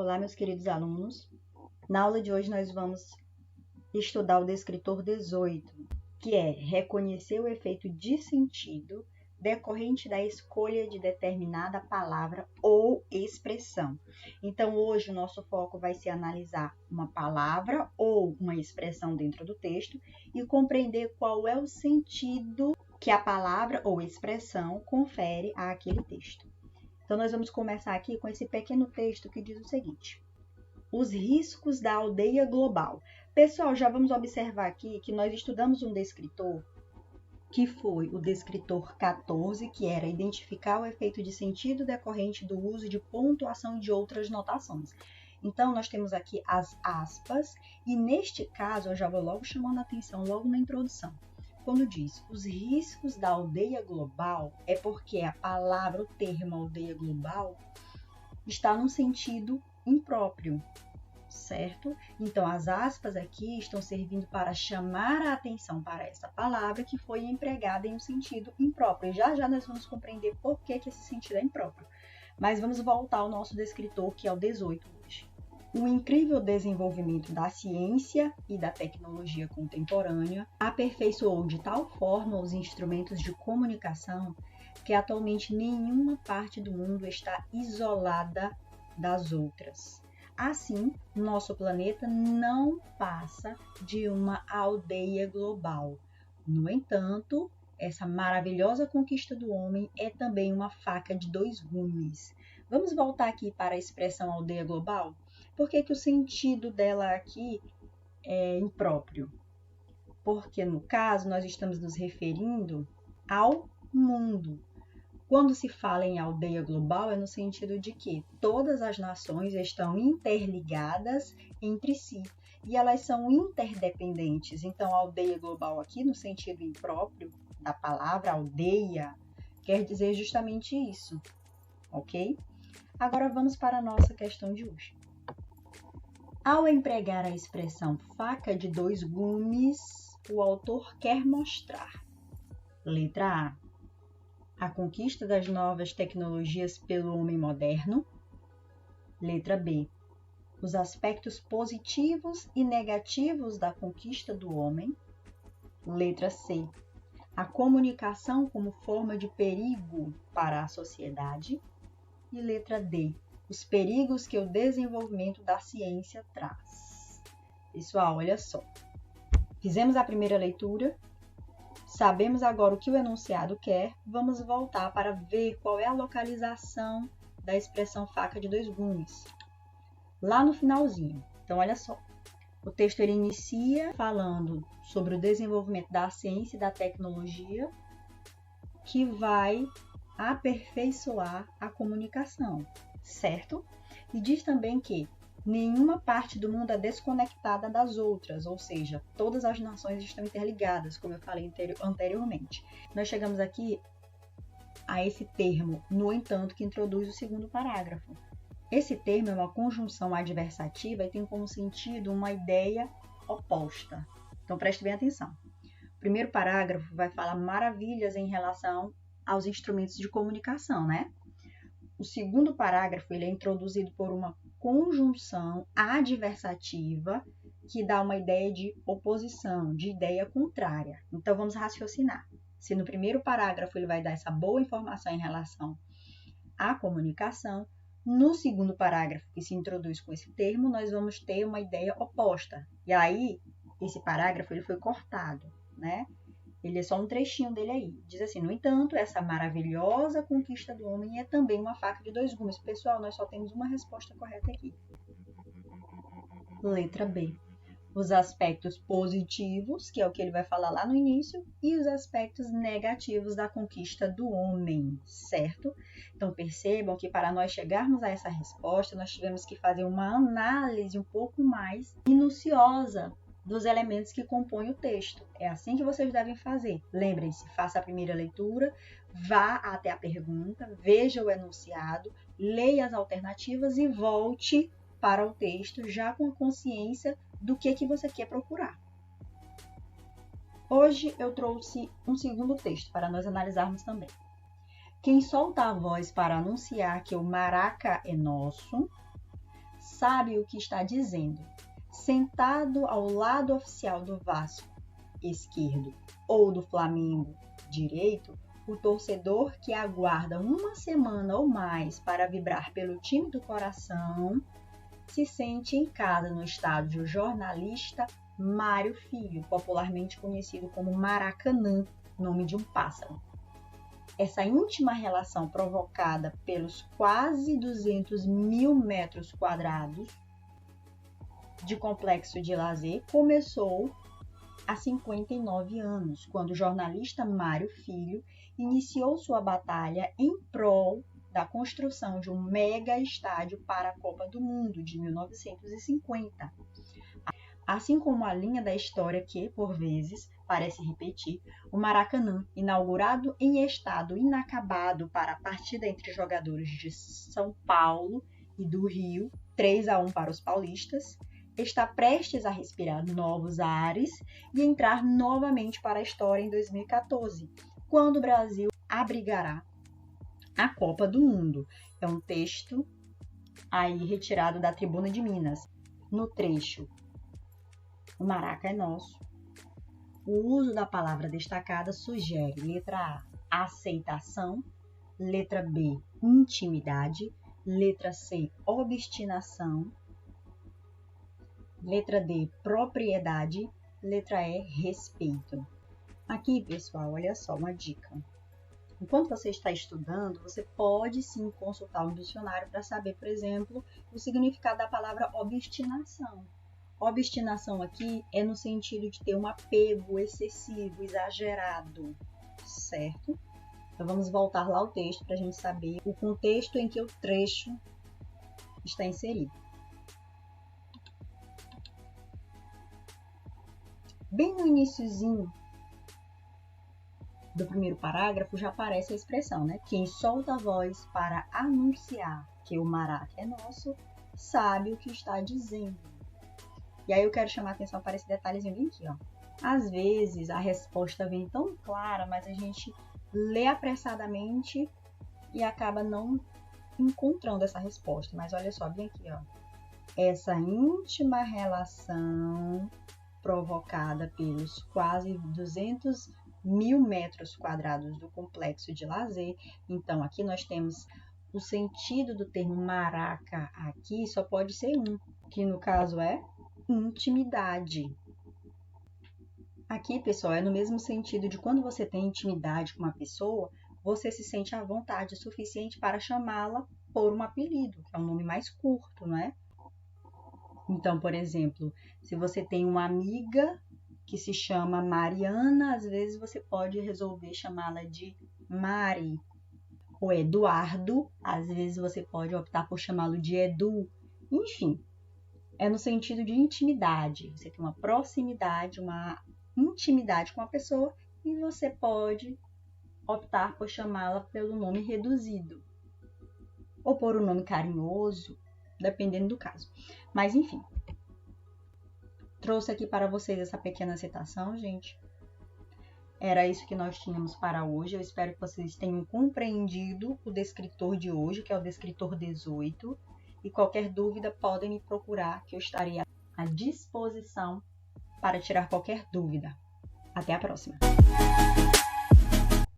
Olá, meus queridos alunos. Na aula de hoje nós vamos estudar o descritor 18, que é reconhecer o efeito de sentido decorrente da escolha de determinada palavra ou expressão. Então, hoje o nosso foco vai ser analisar uma palavra ou uma expressão dentro do texto e compreender qual é o sentido que a palavra ou expressão confere àquele texto. Então, nós vamos começar aqui com esse pequeno texto que diz o seguinte: os riscos da aldeia global. Pessoal, já vamos observar aqui que nós estudamos um descritor, que foi o descritor 14, que era identificar o efeito de sentido decorrente do uso de pontuação e de outras notações. Então, nós temos aqui as aspas, e neste caso, eu já vou logo chamando a atenção, logo na introdução. Quando diz os riscos da aldeia global, é porque a palavra, o termo aldeia global, está num sentido impróprio, certo? Então, as aspas aqui estão servindo para chamar a atenção para essa palavra que foi empregada em um sentido impróprio. Já já nós vamos compreender por que esse sentido é impróprio. Mas vamos voltar ao nosso descritor, que é o 18 hoje. O incrível desenvolvimento da ciência e da tecnologia contemporânea aperfeiçoou de tal forma os instrumentos de comunicação que atualmente nenhuma parte do mundo está isolada das outras. Assim, nosso planeta não passa de uma aldeia global. No entanto, essa maravilhosa conquista do homem é também uma faca de dois gumes. Vamos voltar aqui para a expressão aldeia global? Por que o sentido dela aqui é impróprio? Porque, no caso, nós estamos nos referindo ao mundo. Quando se fala em aldeia global, é no sentido de que todas as nações estão interligadas entre si e elas são interdependentes. Então, a aldeia global aqui, no sentido impróprio da palavra aldeia, quer dizer justamente isso, ok? Agora vamos para a nossa questão de hoje. Ao empregar a expressão faca de dois gumes, o autor quer mostrar: letra A conquista das novas tecnologias pelo homem moderno. Letra B, os aspectos positivos e negativos da conquista do homem. Letra C, a comunicação como forma de perigo para a sociedade. E letra D, os perigos que o desenvolvimento da ciência traz. Pessoal, olha só. Fizemos a primeira leitura. Sabemos agora o que o enunciado quer, vamos voltar para ver qual é a localização da expressão faca de dois gumes. Lá no finalzinho. Então, olha só. O texto ele inicia falando sobre o desenvolvimento da ciência e da tecnologia que vai aperfeiçoar a comunicação, certo? E diz também que nenhuma parte do mundo é desconectada das outras, ou seja, todas as nações estão interligadas, como eu falei anteriormente. Nós chegamos aqui a esse termo, no entanto, que introduz o segundo parágrafo. Esse termo é uma conjunção adversativa e tem como sentido uma ideia oposta. Então, preste bem atenção. O primeiro parágrafo vai falar maravilhas em relação aos instrumentos de comunicação, né? O segundo parágrafo ele é introduzido por uma conjunção adversativa que dá uma ideia de oposição, de ideia contrária. Então, vamos raciocinar. Se no primeiro parágrafo ele vai dar essa boa informação em relação à comunicação, no segundo parágrafo que se introduz com esse termo, nós vamos ter uma ideia oposta. E aí, esse parágrafo ele foi cortado, né? Ele é só um trechinho dele aí. Diz assim: no entanto, essa maravilhosa conquista do homem é também uma faca de dois gumes. Pessoal, nós só temos uma resposta correta aqui. Letra B. Os aspectos positivos, que é o que ele vai falar lá no início, e os aspectos negativos da conquista do homem, certo? Então, percebam que para nós chegarmos a essa resposta, nós tivemos que fazer uma análise um pouco mais minuciosa dos elementos que compõem o texto. É assim que vocês devem fazer. Lembrem-se, faça a primeira leitura, vá até a pergunta, veja o enunciado, leia as alternativas e volte para o texto já com a consciência do que você quer procurar. Hoje eu trouxe um segundo texto para nós analisarmos também. Quem solta a voz para anunciar que o Maraca é nosso, sabe o que está dizendo. Sentado ao lado oficial do Vasco, esquerdo, ou do Flamengo, direito, o torcedor que aguarda uma semana ou mais para vibrar pelo time do coração se sente em casa no estádio jornalista Mário Filho, popularmente conhecido como Maracanã, nome de um pássaro. Essa íntima relação provocada pelos quase 200 mil metros quadrados de complexo de lazer começou há 59 anos, quando o jornalista Mário Filho iniciou sua batalha em prol da construção de um mega estádio para a Copa do Mundo de 1950. Assim como a linha da história que, por vezes, parece repetir, o Maracanã, inaugurado em estado inacabado para a partida entre jogadores de São Paulo e do Rio, 3-1 para os paulistas, está prestes a respirar novos ares e entrar novamente para a história em 2014, quando o Brasil abrigará a Copa do Mundo. É um texto aí retirado da Tribuna de Minas. No trecho, o Maraca é nosso. O uso da palavra destacada sugere, letra A, aceitação, letra B, intimidade, letra C, obstinação, letra D, propriedade, letra E, respeito. Aqui, pessoal, olha só uma dica. Enquanto você está estudando, você pode sim consultar um dicionário para saber, por exemplo, o significado da palavra obstinação. Obstinação aqui é no sentido de ter um apego excessivo, exagerado, certo? Então vamos voltar lá ao texto para a gente saber o contexto em que o trecho está inserido. Bem no iniciozinho do primeiro parágrafo já aparece a expressão, né? Quem solta a voz para anunciar que o Maraca é nosso, sabe o que está dizendo. E aí eu quero chamar a atenção para esse detalhezinho bem aqui, ó. Às vezes a resposta vem tão clara, mas a gente lê apressadamente e acaba não encontrando essa resposta. Mas olha só, bem aqui, ó. Essa íntima relação provocada pelos quase 200 mil metros quadrados do complexo de lazer. Então, aqui nós temos o sentido do termo Maraca aqui só pode ser um, que no caso é intimidade. Aqui, pessoal, é no mesmo sentido de quando você tem intimidade com uma pessoa, você se sente à vontade o suficiente para chamá-la por um apelido, que é um nome mais curto, não é? Então, por exemplo, se você tem uma amiga que se chama Mariana, às vezes você pode resolver chamá-la de Mari. O Eduardo, às vezes você pode optar por chamá-lo de Edu. Enfim, é no sentido de intimidade. Você tem uma proximidade, uma intimidade com a pessoa e você pode optar por chamá-la pelo nome reduzido ou por um nome carinhoso, dependendo do caso. Mas, enfim, trouxe aqui para vocês essa pequena citação, gente. Era isso que nós tínhamos para hoje. Eu espero que vocês tenham compreendido o descritor de hoje, que é o descritor 18. E qualquer dúvida, podem me procurar, que eu estarei à disposição para tirar qualquer dúvida. Até a próxima!